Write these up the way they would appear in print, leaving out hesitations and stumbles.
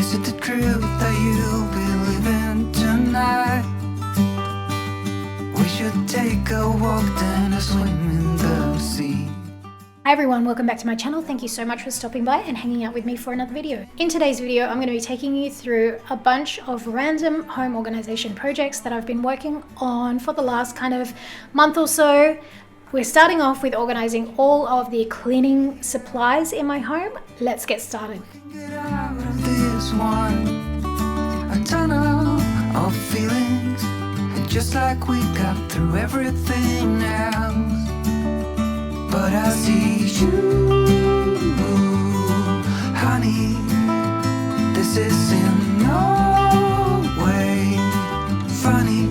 Is it the truth that you'll be living tonight? We should take a walk, then a swim in the sea. Hi everyone, welcome back to my channel. Thank you so much for stopping by and hanging out with me for another video. In today's video, I'm going to be taking you through a bunch of random home organization projects that I've been working on for the last kind of month or so. We're starting off with organizing all of the cleaning supplies in my home. Let's get started. Get out of this one, a tunnel of feelings, just like we got through everything else. But I see you, honey. This is in no way funny.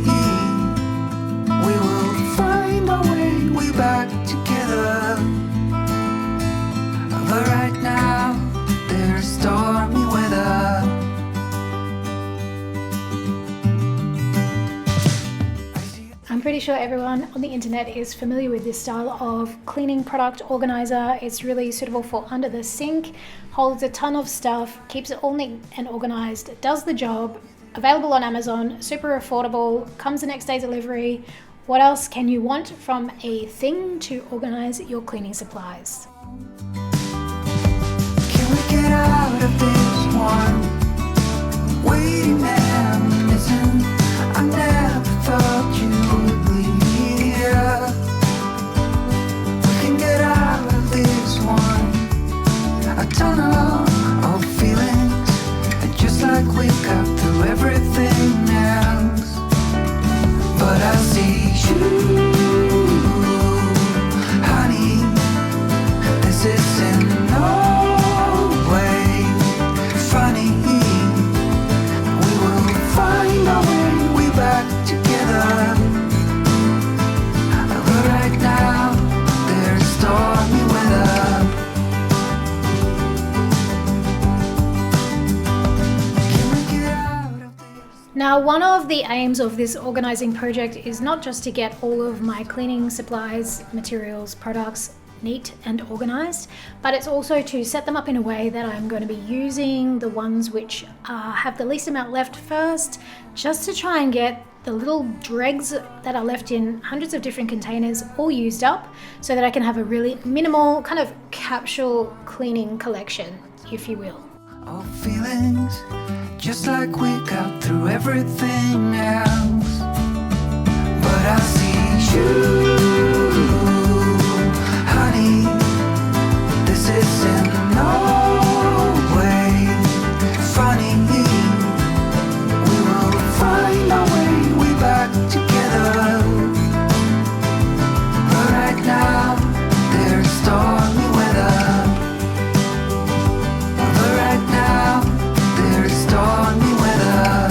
We will find our way back together. But right now, there's stormy weather. I'm pretty sure everyone on the internet is familiar with this style of cleaning product organizer. It's really suitable for under the sink, holds a ton of stuff, keeps it all neat and organized, does the job, available on Amazon, super affordable, comes the next day delivery. What else can you want from a thing to organize your cleaning supplies? Can we get out of this one? Waiting and missing. I never thought you would leave here. We can get out of this one, a tunnel of feelings, just like we got through everything else. But I see you, honey. This is in no way funny. We will find our way back together. But right now, there's stormy weather. Can we get out of this? Now, one of the aims of this organizing project is not just to get all of my cleaning supplies, materials, products neat and organized, but it's also to set them up in a way that I'm going to be using the ones which have the least amount left first, just to try and get the little dregs that are left in hundreds of different containers all used up, so that I can have a really minimal kind of capsule cleaning collection, if you will. All feelings, just like we got through everything else. But I see you, honey. This is in no way funny. We will find our way back together. But right now, there's stormy weather. But right now, there's stormy weather.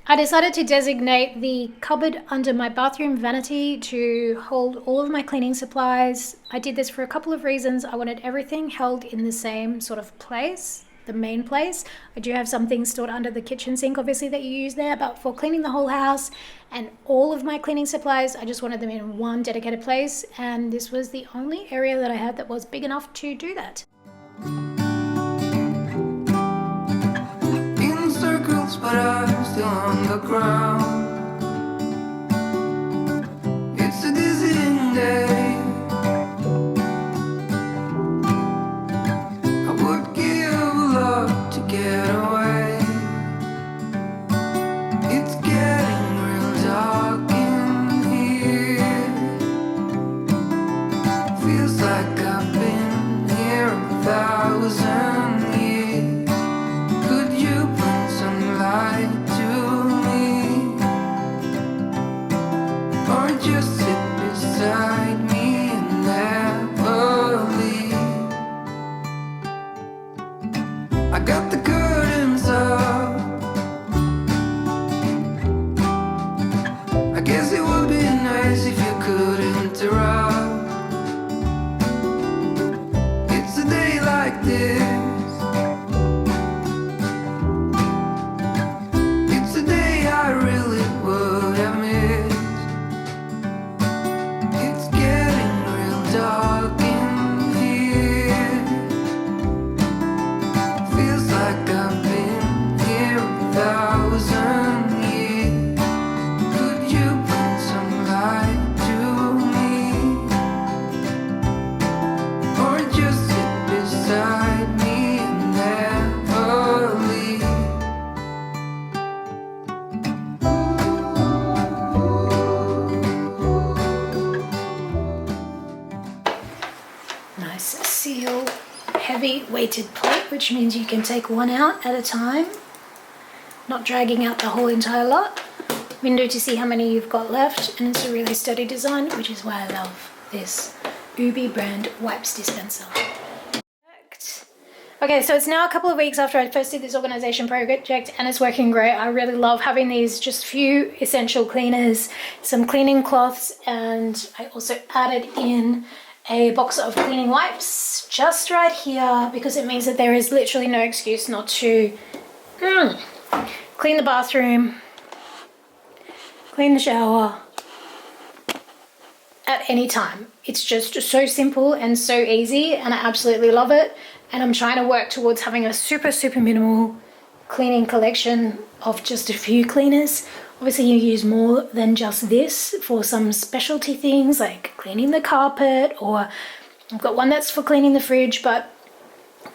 I decided to designate the cupboard under my bathroom vanity to hold all of my cleaning supplies. I did this for a couple of reasons. I wanted everything held in the same sort of place, the main place. I do have some things stored under the kitchen sink, obviously, that you use there, but for cleaning the whole house and all of my cleaning supplies, I just wanted them in one dedicated place, and this was the only area that I had that was big enough to do that. In circles, but I'm still on the ground. It's a dizzying day. I would give a lot to get away. It's getting real dark in here. Feels like I've been here 1,000 years. Could you bring some light to me? real heavy weighted plate, which means you can take one out at a time, not dragging out the whole entire lot. Window to see how many you've got left, and it's a really sturdy design, which is why I love this Ubi brand wipes dispenser. Okay, so it's now a couple of weeks after I first did this organization project, and it's working great. I really love having these just few essential cleaners, some cleaning cloths, and I also added in a box of cleaning wipes just right here, because it means that there is literally no excuse not to clean the bathroom, clean the shower at any time. It's just so simple and so easy, and I absolutely love it. And I'm trying to work towards having a super minimal cleaning collection of just a few cleaners. Obviously you use more than just this for some specialty things like cleaning the carpet, or I've got one that's for cleaning the fridge, but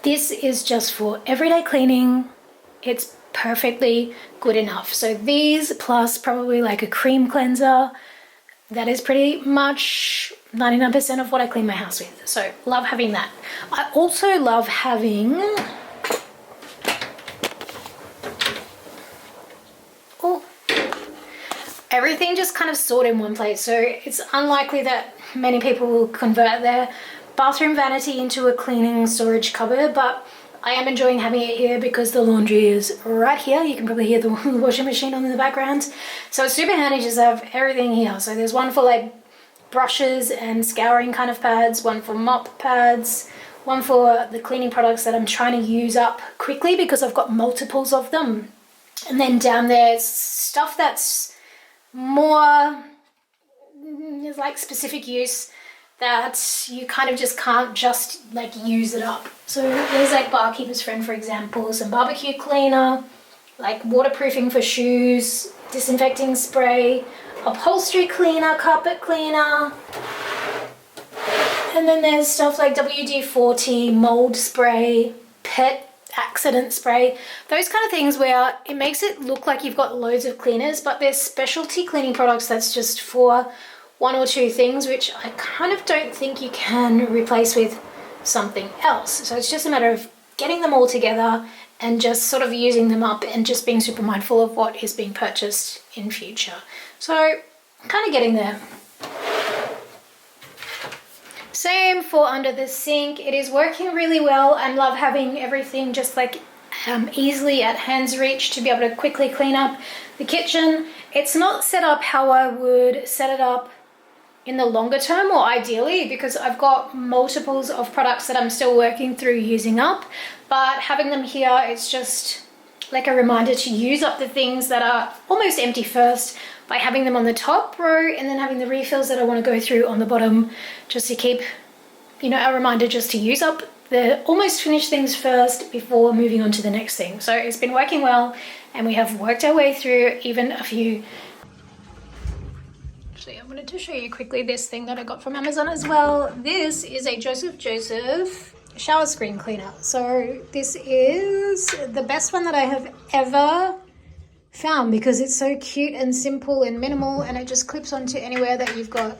this is just for everyday cleaning. It's perfectly good enough. So these plus probably like a cream cleanser, that is pretty much 99% of what I clean my house with. So love having that. I also love having everything just kind of stored in one place. So it's unlikely that many people will convert their bathroom vanity into a cleaning storage cupboard, but I am enjoying having it here because the laundry is right here. You can probably hear the washing machine on in the background. So it's super handy just to have everything here. So there's one for like brushes and scouring kind of pads, one for mop pads, one for the cleaning products that I'm trying to use up quickly because I've got multiples of them. And then down there's stuff that's more like specific use that you kind of just can't just like use it up. So there's like Barkeeper's Friend, for example, some barbecue cleaner, like waterproofing for shoes, disinfecting spray, upholstery cleaner, carpet cleaner, and then there's stuff like WD-40, mold spray, pet accident spray, those kind of things where it makes it look like you've got loads of cleaners, but there's specialty cleaning products that's just for one or two things, which I kind of don't think you can replace with something else. So it's just a matter of getting them all together and just sort of using them up and just being super mindful of what is being purchased in future. So kind of getting there. Same for under the sink. It is working really well. I love having everything just like easily at hand's reach to be able to quickly clean up the kitchen. It's not set up how I would set it up in the longer term, or ideally, because I've got multiples of products that I'm still working through using up, but having them here, it's just like a reminder to use up the things that are almost empty first by having them on the top row, and then having the refills that I want to go through on the bottom, just to keep, you know, a reminder just to use up the almost finished things first before moving on to the next thing. So it's been working well, and we have worked our way through even a few. Actually, I wanted to show you quickly this thing that I got from Amazon as well. This is a Joseph shower screen cleaner. So this is the best one that I have ever found because it's so cute and simple and minimal, and it just clips onto anywhere that you've got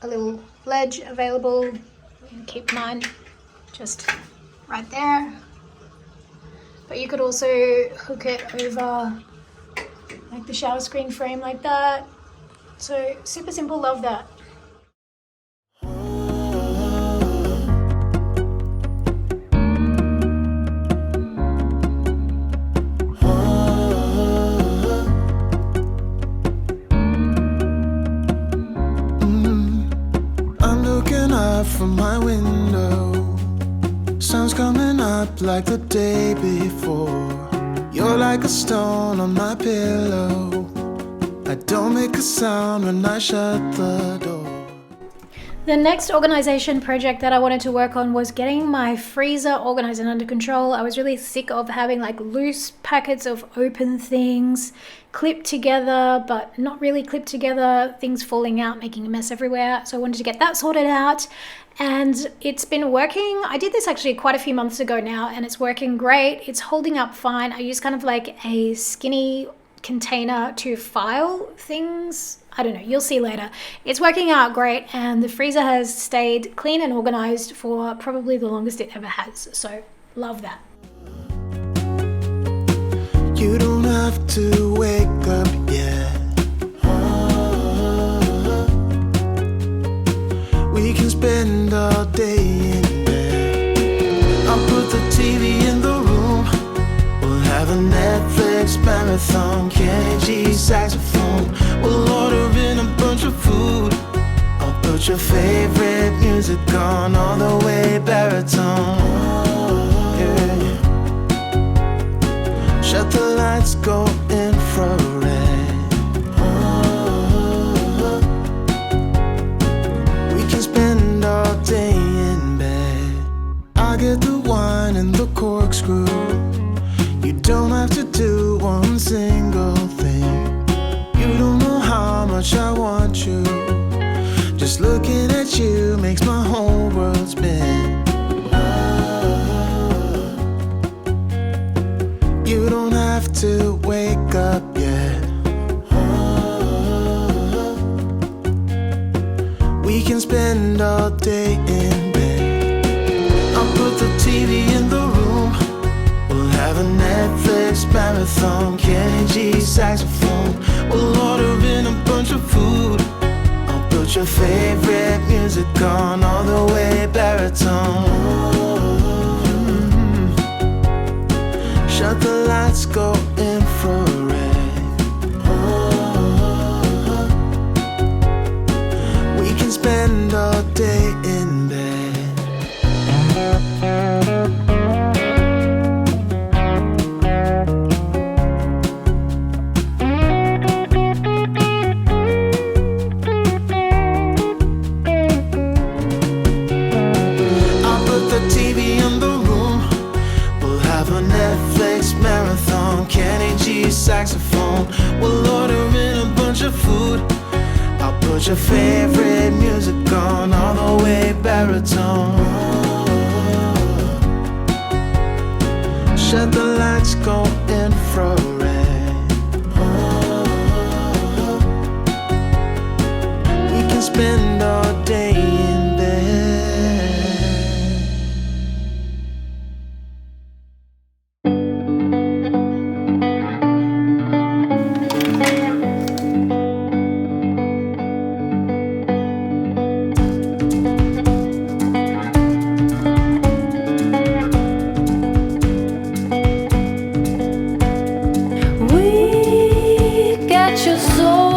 a little ledge available. You can keep mine just right there, but you could also hook it over like the shower screen frame like that. So super simple, love that. I'm looking up from my window, sun's coming up like the day before. You're like a stone on my pillow, I don't make a sound when I shut the door. The next organization project that I wanted to work on was getting my freezer organized and under control. I was really sick of having like loose packets of open things clipped together, but not really clipped together, things falling out, making a mess everywhere. So I wanted to get that sorted out, and it's been working. I did this actually quite a few months ago now, and it's working great. It's holding up fine. I use kind of like a skinny container to file things I don't know, you'll see later. It's working out great, and the freezer has stayed clean and organized for probably the longest it ever has. So love that. You don't have to wake up yet. We can spend all day in bed. I'll put the TV in the room. We'll have a Netflix marathon. Kenny G saxophone. We'll order in a bunch of food. I'll put your favorite music on all the way baritone. Yeah. Shut the lights, go infrared. We can spend all day in bed. I get the wine and the corkscrew. You don't have to do one single thing. You don't know how much I want you. Just looking at you makes my whole world spin. You don't have to wake up yet. We can spend all day in bed. I'll put the TV in the room. We'll have a Netflix marathon. Kenny G saxophone. We'll order in a bunch of food. I'll put your favorite music on all the way baritone. Shut the lights, go infrared. We can spend all day in bed. I'll put the TV in the room. We'll have a Netflix marathon. Kenny G saxophone. We'll order in a bunch of food. I'll put your favorite music on all the way baritone. Shut the lights, go infrared. We can spend all day in bed. We got your soul.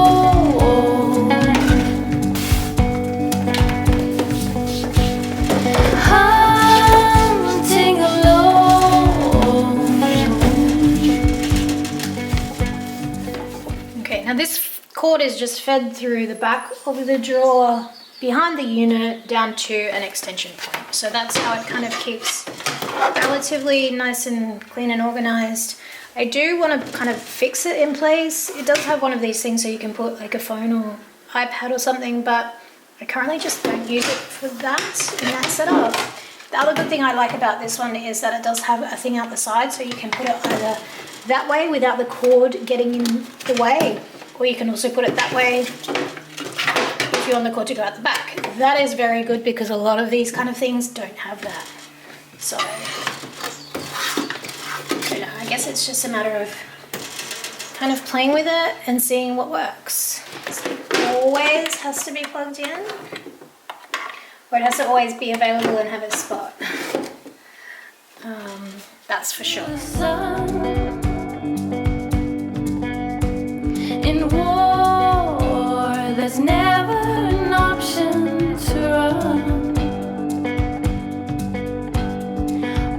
Hunting alone. Okay, now this cord is just fed through the back of the drawer behind the unit down to an extension point. So that's how it kind of keeps relatively nice and clean and organized. I do want to kind of fix it in place. It does have one of these things so you can put like a phone or iPad or something, but I currently just don't use it for that in that setup. The other good thing I like about this one is that it does have a thing out the side, so you can put it either that way without the cord getting in the way, or you can also put it that way if you want the cord to go out the back. That is very good because a lot of these kind of things don't have that. So I guess it's just a matter of kind of playing with it and seeing what works. It always has to be plugged in, or it has to always be available and have a spot. That's for sure. In war, there's never an option to run.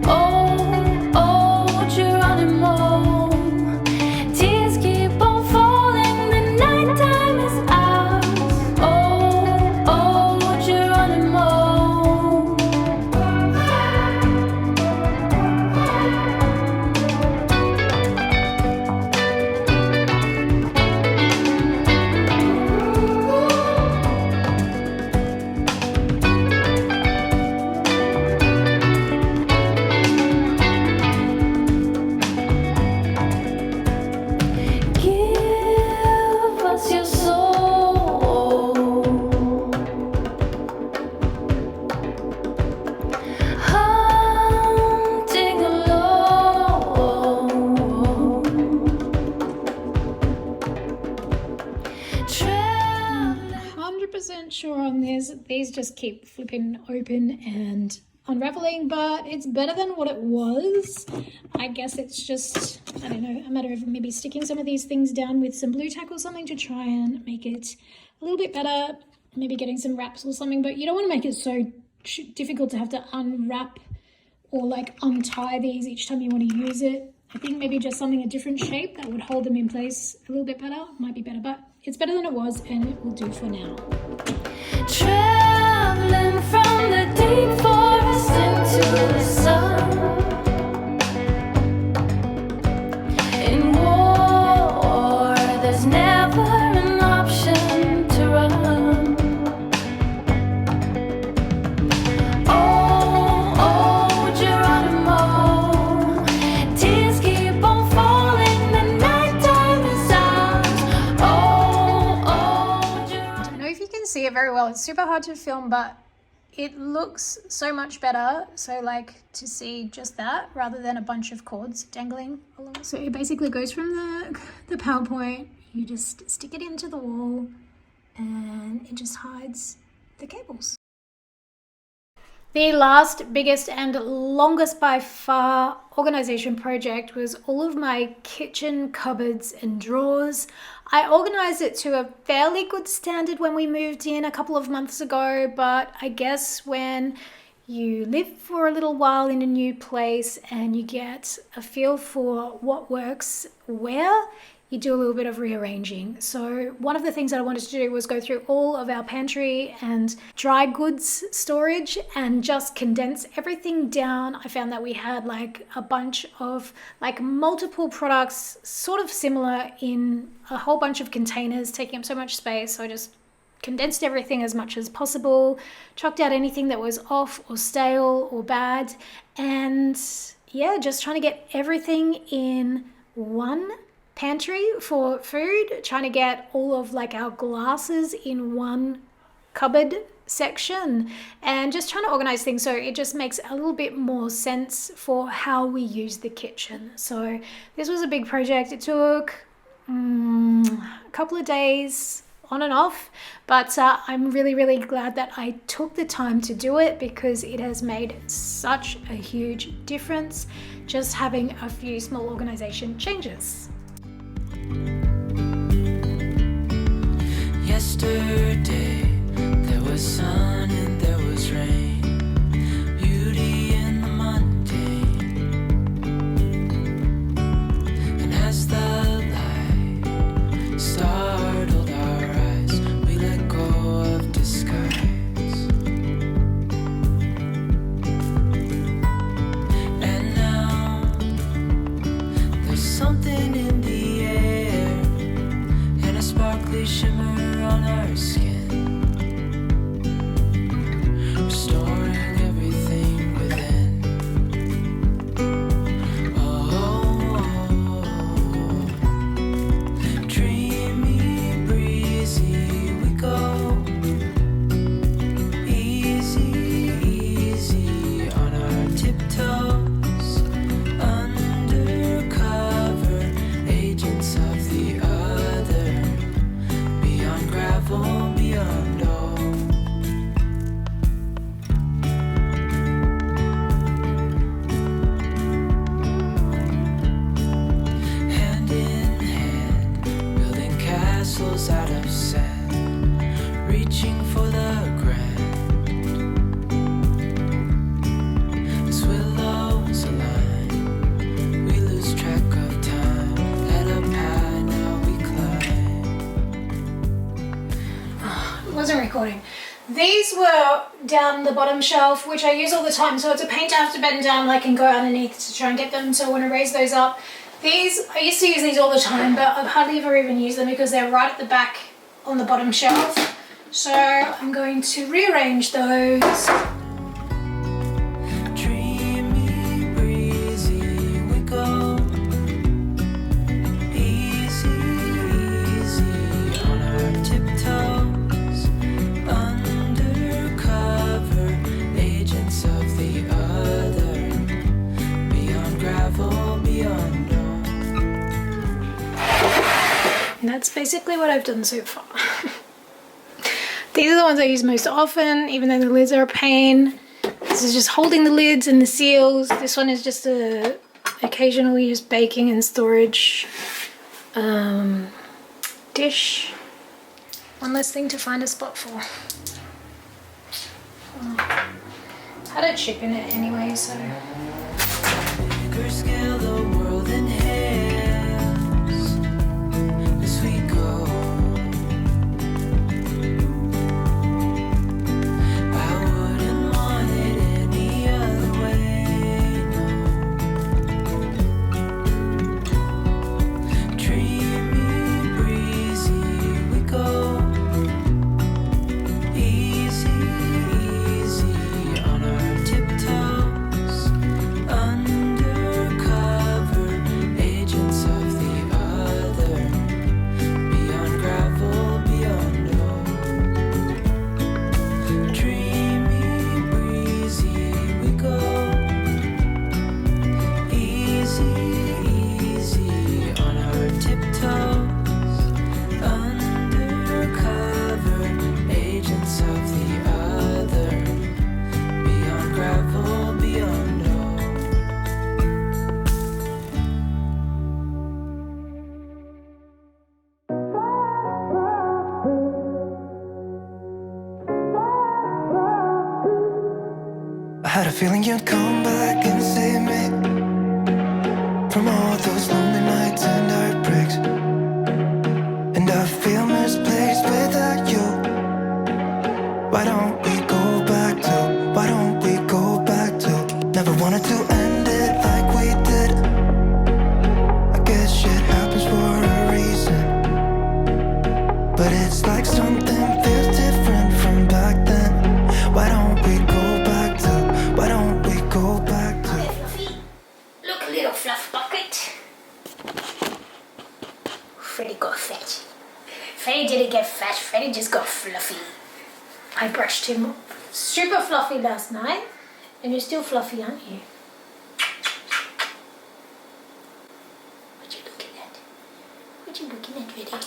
Oh, Geronimo, tears keep on falling, the nighttime is ours. Oh, Geronimo. these just keep flipping open and unraveling, but it's better than what it was. I guess it's just, I don't know, a matter of maybe sticking some of these things down with some blue tack or something to try and make it a little bit better, maybe getting some wraps or something, but you don't want to make it so difficult to have to unwrap or like untie these each time you want to use it. I think maybe just something a different shape that would hold them in place a little bit better might be better, but it's better than it was and it will do for now. Traveling from the deep forest into the sun. In war, there's never an option to run. Oh, Geronimo, tears keep on falling, the nighttime is ours. Oh, Geronimo. I don't know if you can see it very well. It's super hard to film, but it looks so much better. So like to see just that rather than a bunch of cords dangling along. So it basically goes from the PowerPoint, you just stick it into the wall and it just hides the cables. The last, biggest and longest by far organization project was all of my kitchen cupboards and drawers. I organized it to a fairly good standard when we moved in a couple of months ago, but I guess when you live for a little while in a new place and you get a feel for what works where, you do a little bit of rearranging. So one of the things that I wanted to do was go through all of our pantry and dry goods storage and just condense everything down. I found that we had like a bunch of like multiple products sort of similar in a whole bunch of containers taking up so much space. So I just condensed everything as much as possible, chucked out anything that was off or stale or bad, and yeah, just trying to get everything in one pantry for food, trying to get all of like our glasses in one cupboard section and just trying to organize things so it just makes a little bit more sense for how we use the kitchen. So this was a big project. It took a couple of days on and off, but I'm really glad that I took the time to do it because it has made such a huge difference just having a few small organization changes. Yesterday, there was sun and there was rain, beauty in the mundane. And as the light startled our eyes, we let go of disguise. And now, there's something in the air and a sparkly shimmer on our skin, restoring everything within. Oh, dreamy, breezy, we go. Easy, easy on our tiptoes, undercover agents of the other. Beyond gravel, beyond all. Hand in hand, building castles out of sand, reaching for the grand. As willows align, we lose track of time. Head up high, now we climb. Wasn't recording. These were down the bottom shelf, which I use all the time, so it's a pain to have to bend down like and go underneath to try and get them, so I want to raise those up. These, I used to use these all the time, but I've hardly ever even used them because they're right at the back on the bottom shelf. So I'm going to rearrange those. Dreamy, breezy, we go. Easy, easy on our tiptoes, undercover agents of the other. Beyond gravel, beyond all. And that's basically what I've done so far. These are the ones I use most often, even though the lids are a pain. This is just holding the lids and the seals. This one is just a occasionally used baking and storage dish. One less thing to find a spot for. Had a chip in it anyway, so. Bigger scale, the world in hands as we go. I wouldn't want it any other way, no. Dreamy, breezy, we go. Easy, easy on our tiptoes. Undercover agents of the other. Beyond gravel, beyond no. Dreamy, breezy, we go. Easy, easy on our tiptoes. Undercover agents of the other. Beyond gravel, beyond no. I had a feeling you'd come back and save me from all those lonely nights and heartbreaks. And I feel misplaced without you. Why don't we go back to? Why don't we go back to? Never wanted to end it like we did. I guess shit happens for a reason. But it's like something feels different from back then. Why don't we go back to? Why don't we go back to? Hey, Fluffy. Look, a little fluff bucket. Freddy got fat. Freddy didn't get fat, Freddy just got fluffy. I brushed him super fluffy last night, and you're still fluffy, aren't you? What you looking at? What you looking at, Freddy?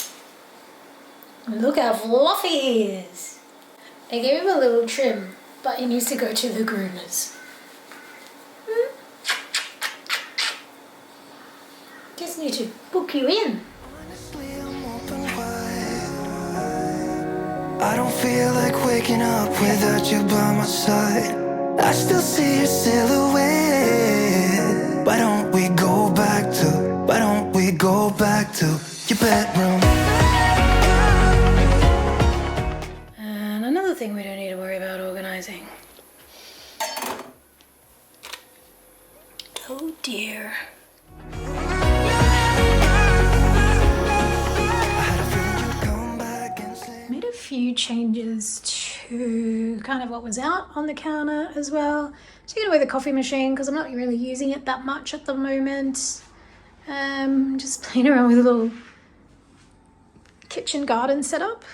Look how fluffy he is. I gave him a little trim, but he needs to go to the groomers. Just need to book you in. Honestly, I'm open wide. I don't feel like waking up without you by my side. I still see your silhouette. Why don't we go back to? Why don't we go back to your bedroom? And another thing we don't need to worry about organising. Oh dear. I had a feeling you'd come back and say. Made a few changes to kind of what was out on the counter as well. Taking away the coffee machine because I'm not really using it that much at the moment. Just playing around with a little kitchen garden setup.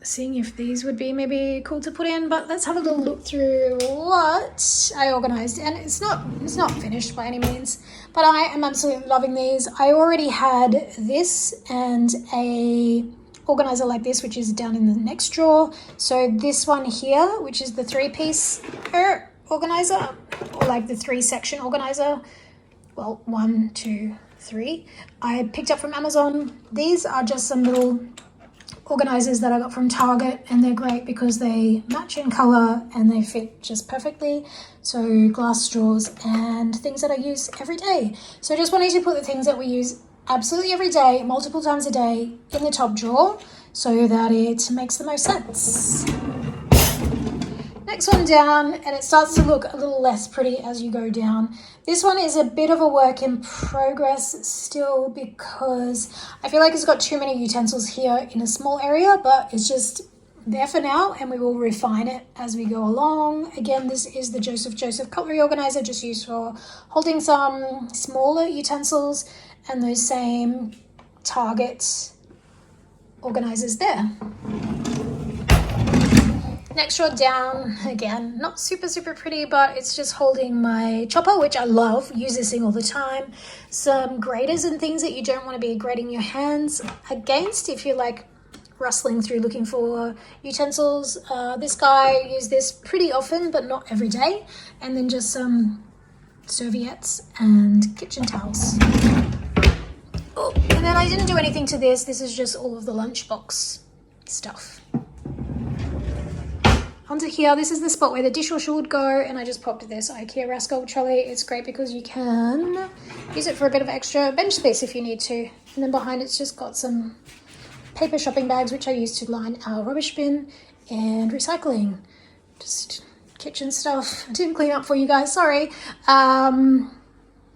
Seeing if these would be maybe cool to put in, but let's have a little look through what I organised. And it's not finished by any means, but I am absolutely loving these. I already had this and a organizer like this, which is down in the next drawer. So this one here, which is the 3-piece organizer, or like the 3-section organizer. Well, 1, 2, 3. I picked up from Amazon. These are just some little organizers that I got from Target, and they're great because they match in color and they fit just perfectly. So glass straws and things that I use every day. So just wanting to put the things that we use absolutely every day, multiple times a day, in the top drawer so that it makes the most sense. Next one down, and it starts to look a little less pretty as you go down. This one is a bit of a work in progress still because I feel like it's got too many utensils here in a small area, but it's just there for now and we will refine it as we go along. Again, this is the Joseph cutlery organizer, just used for holding some smaller utensils, and those same Target organizers there. Next drawer down, again, not super pretty, but it's just holding my chopper, which I love, use this thing all the time. Some graters and things that you don't want to be grating your hands against if you're like rustling through looking for utensils. This guy I use this pretty often, but not every day. And then just some serviettes and kitchen towels. Oh, and then I didn't do anything to this. This is just all of the lunchbox stuff. Onto here, this is the spot where the dishwasher would go, and I just popped this IKEA rascal trolley. It's great because you can use it for a bit of extra bench space if you need to. And then behind it's just got some paper shopping bags, which I use to line our rubbish bin, and recycling. Just kitchen stuff. I didn't clean up for you guys, sorry.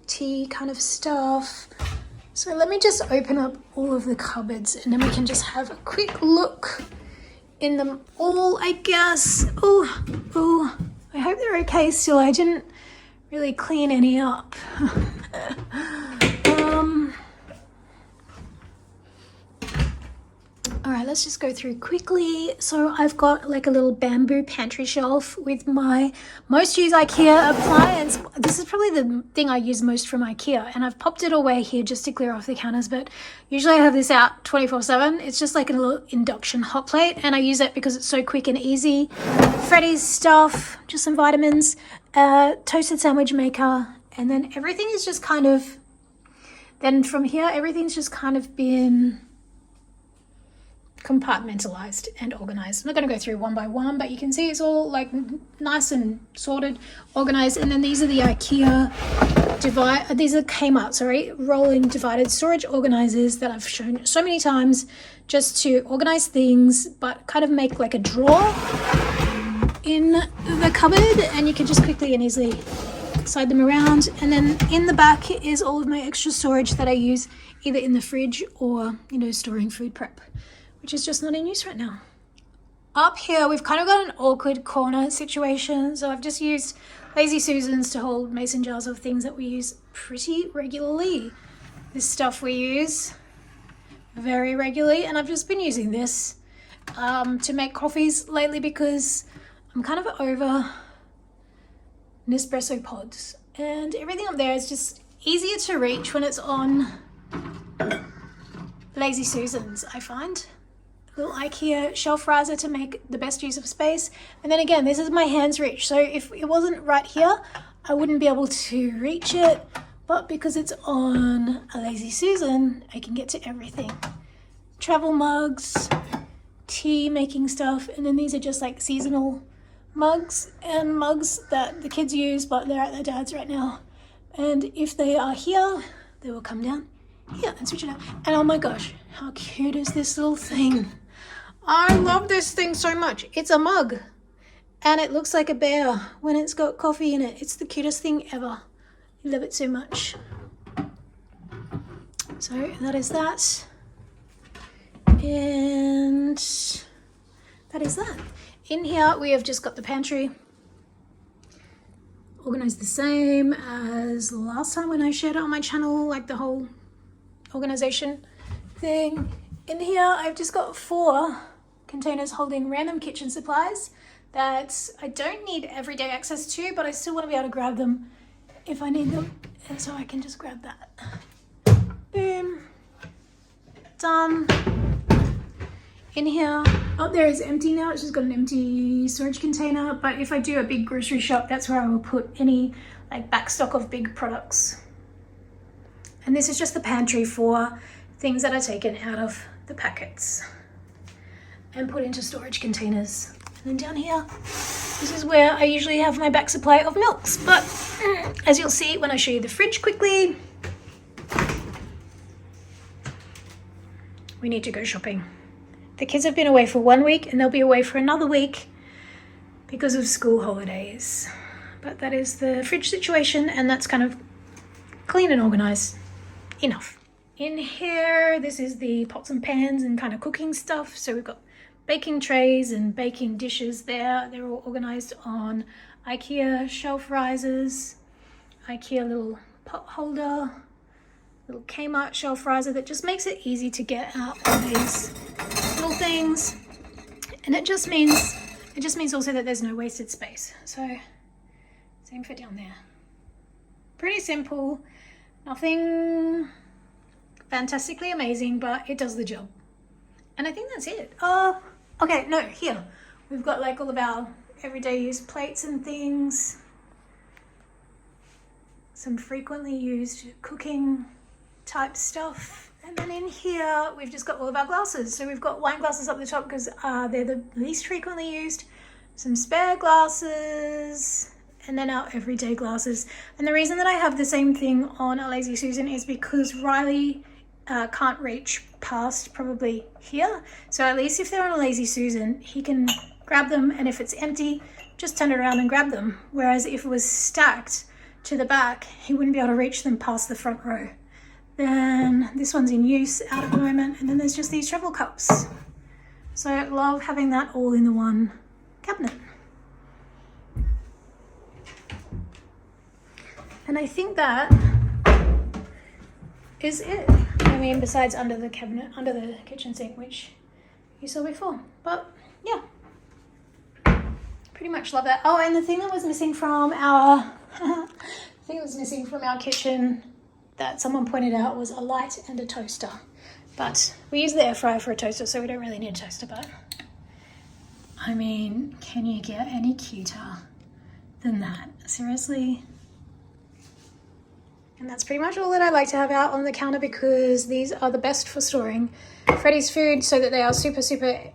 Tea kind of stuff. So let me just open up all of the cupboards and then we can just have a quick look in them all, I guess. Oh, I hope they're okay still. I didn't really clean any up. All right, let's just go through quickly. So I've got like a little bamboo pantry shelf with my most used IKEA appliance. This is probably the thing I use most from IKEA, and I've popped it away here just to clear off the counters, but usually I have this out 24/7. It's just like a little induction hot plate, and I use it because it's so quick and easy. Freddy's stuff, just some vitamins, toasted sandwich maker, and then everything is just kind of, then from here, everything's just kind of been compartmentalized and organized. I'm not going to go through one by one, but you can see it's all like nice and sorted, organized. And then these are the IKEA these are Kmart, sorry, rolling divided storage organizers that I've shown so many times just to organize things, but kind of make like a drawer in the cupboard, and you can just quickly and easily slide them around. And then in the back is all of my extra storage that I use either in the fridge or, you know, storing food prep, which is just not in use right now. Up here, we've kind of got an awkward corner situation. So I've just used Lazy Susans to hold mason jars of things that we use pretty regularly. This stuff we use very regularly, and I've just been using this to make coffees lately because I'm kind of over Nespresso pods. And everything up there is just easier to reach when it's on Lazy Susans, I find. Little IKEA shelf riser to make the best use of space. And then again, this is my hands reach. So if it wasn't right here, I wouldn't be able to reach it. But because it's on a Lazy Susan, I can get to everything. Travel mugs, tea making stuff. And then these are just like seasonal mugs and mugs that the kids use, but they're at their dad's right now. And if they are here, they will come down here and switch it out. And oh my gosh, how cute is this little thing? I love this thing so much. It's a mug and it looks like a bear when it's got coffee in it. It's the cutest thing ever. I love it so much. So that is that. And that is that. In here we have just got the pantry organized the same as last time when I shared it on my channel, like the whole organization thing. In here I've just got 4 containers holding random kitchen supplies that I don't need everyday access to, but I still want to be able to grab them if I need them, and so I can just grab that. Boom. Done. In here, oh, there is empty now. It's just got an empty storage container, but if I do a big grocery shop, that's where I will put any like back stock of big products. And this is just the pantry for things that are taken out of the packets and put into storage containers. And then down here, this is where I usually have my back supply of milks. But as you'll see when I show you the fridge quickly, we need to go shopping. The kids have been away for 1 week and they'll be away for another week because of school holidays. But that is the fridge situation, and that's kind of clean and organized enough. In here, this is the pots and pans and kind of cooking stuff. So we've got baking trays and baking dishes there. They're all organized on IKEA shelf risers, IKEA little pot holder, little Kmart shelf riser that just makes it easy to get out all these little things. And it just means also that there's no wasted space. So same for down there. Pretty simple, nothing fantastically amazing, but it does the job. And I think that's it. Oh, okay, no, here. We've got like all of our everyday use plates and things. Some frequently used cooking type stuff. And then in here, we've just got all of our glasses. So we've got wine glasses up the top because they're the least frequently used. Some spare glasses, and then our everyday glasses. And the reason that I have the same thing on a Lazy Susan is because Riley can't reach past probably here. So at least if they're on a Lazy Susan, he can grab them, and if it's empty, just turn it around and grab them. Whereas if it was stacked to the back, he wouldn't be able to reach them past the front row. Then this one's in use out at the moment, and then there's just these travel cups. So I love having that all in the one cabinet. And I think that is it. I mean, besides under the cabinet, under the kitchen sink, which you saw before. But yeah, pretty much love that. Oh, and the thing that was missing from our kitchen that someone pointed out was a light and a toaster. But we use the air fryer for a toaster, so we don't really need a toaster. But I mean, can you get any cuter than that? Seriously. And that's pretty much all that I like to have out on the counter, because these are the best for storing Freddie's food, so that they are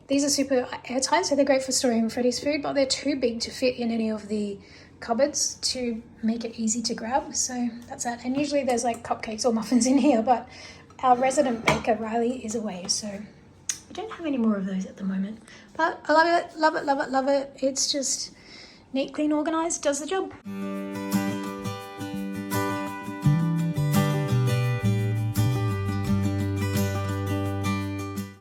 these are super airtight, so they're great for storing Freddie's food, but they're too big to fit in any of the cupboards to make it easy to grab. So that's that. And usually there's like cupcakes or muffins in here, but our resident baker, Riley, is away, so we don't have any more of those at the moment. But I love it, love it, love it, love it. It's just neat, clean, organized, does the job.